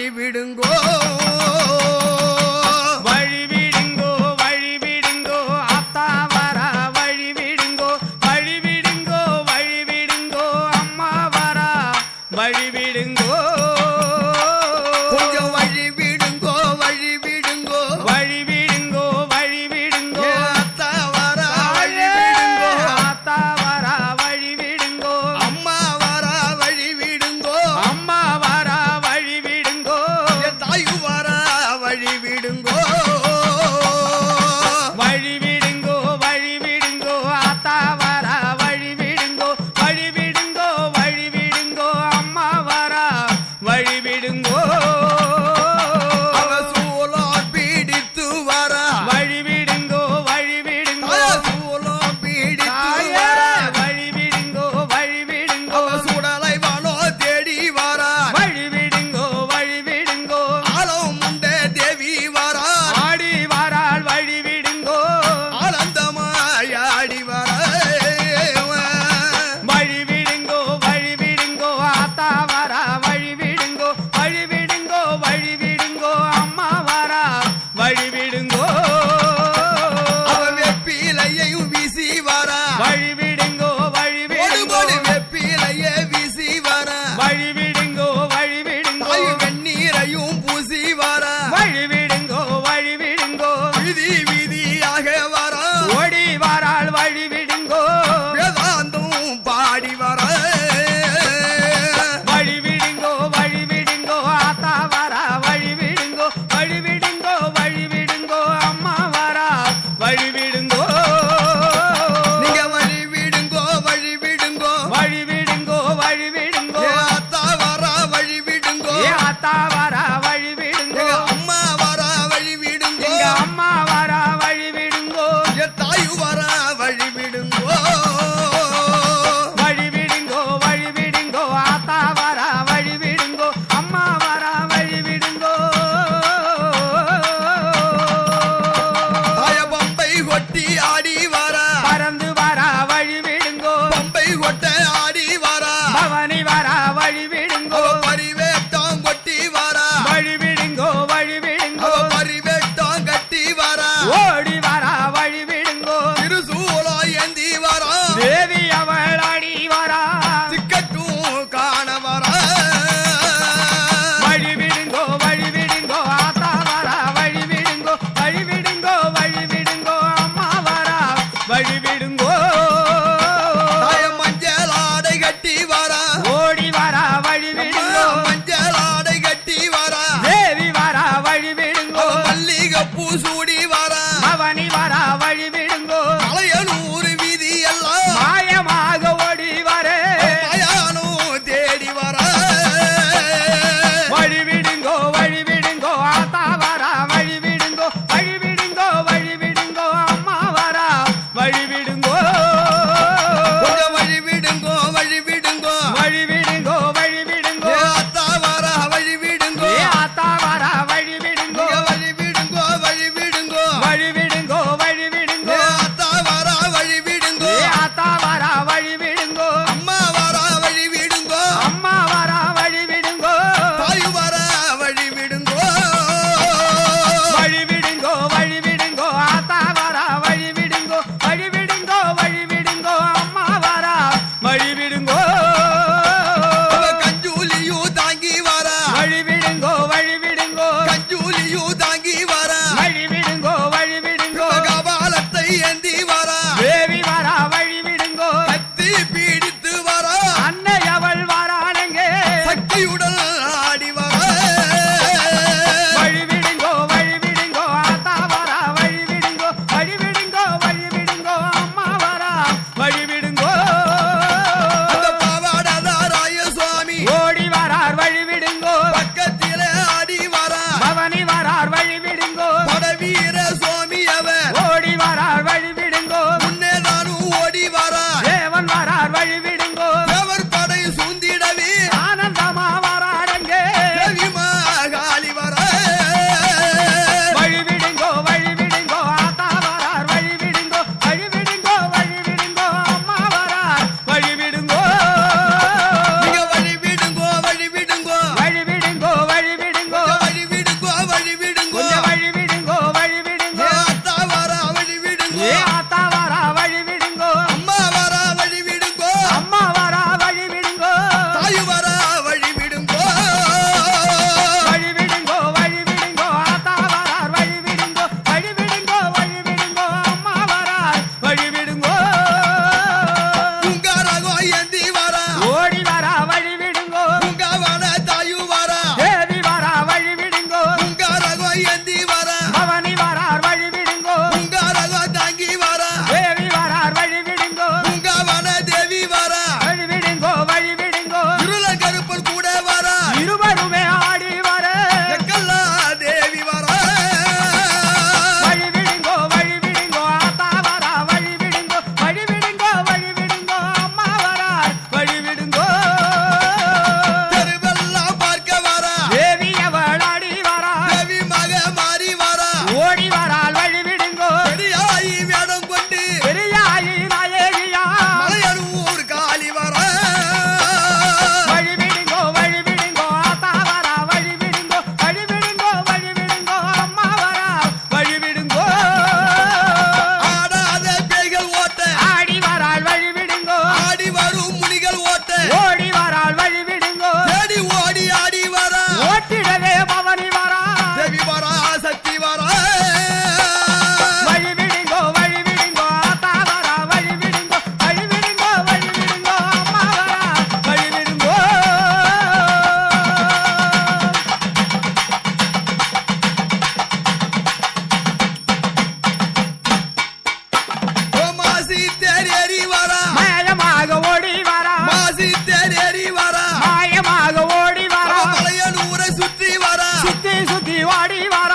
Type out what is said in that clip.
வழி விடுங்கோ வழி விடுங்கோ வழி விடுங்கோ ஆத்தா வர வழி விடுங்கோ வழி விடுங்கோ வழி விடுங்கோ அம்மா வர வழி விடுங்கோ கொஞ்சம் வழி விடுங்கோ வழி விடுங்கோ வழி விடுங்கோ வழி விடுங்கோ ஆத்தா வர வழி விடுங்கோ ஆத்தா வர வழி விடுங்கோ அம்மா வர வழி விடுங்கோ அம்மா வர வழி விடுங்கோ தாய் வர வழி விடுங்கோ வழி விடுங்கோ வழி விடுங்கோ ஆத்தா வர வழி விடுங்கோ வழி விடுங்கோ வழி விடுங்கோ அம்மா வர வழி விடுங்கோ அவ சூலம் பீடித்து வர வழி விடுங்கோ வழி விடுங்கோ சூலம் பீடித்து வர வழி விடுங்கோ வழி விடுங்கோ அவ சுடலை வானோ தேடி வர வழி விடுங்கோ வழி விடுங்கோ ஆலம் முண்டே தேவி வர ஆடி வாரால் வழி விடுங்கோ ஆனந்தமாயாடி வர வழி விடுங்கோ வழி விடுங்கோ ஆத்தா வர வழி விடுங்கோ வழி விடுங்கோ வழி விடுங்கோ அம்மா வர வழி விடுங்கோ அவ வெப்பிலையையும் வீசி வர வழி விடுங்கோ வழி விடுங்கோ வெப்பிலையே வீசி வர வழி விடுங்கோ வழி விடுங்கோ தாய் வெந்நீரையும் பூசி வர வழி விடுங்கோ வழி விடுங்கோ விதி விதியாக வர ஓடி வாரால் வழி விடுங்கோ வேதாந்தும் பாடி வர வழி விடுங்கோ வழி விடுங்கோ ஆத்தா வர வழி விடுங்கோ வழி விடுங்கோ வழி விடுங்கோ அம்மா வர வழி விடுங்கோ நீங்க வழி விடுங்கோ வழி விடுங்கோ வழி விடுங்கோ வழி விடுங்கோ ஆத்தா வர வழி விடுங்கோ ஏ ஆத்தா வர வழி விடுங்கோ அம்மா வர வழி விடுங்கோ எங்க அம்மா வர வழி விடுங்கோ தாய் வர வழி விடுங்கோ வழி விடுங்கோ வழி விடுங்கோ ஆத்தா வர வழி விடுங்கோ அம்மா வர வழி விடுங்கோ தாய பம்பை கொட்டி ஆடி வர பறந்து வர வழி விடுங்கோ பம்பை கொட்ட ஆடி வர பவனி வர வழி விடுங்கோ பரிவேட்டம் கொட்டி வர வரா சுத்தி சுத்தி வாடி வாரா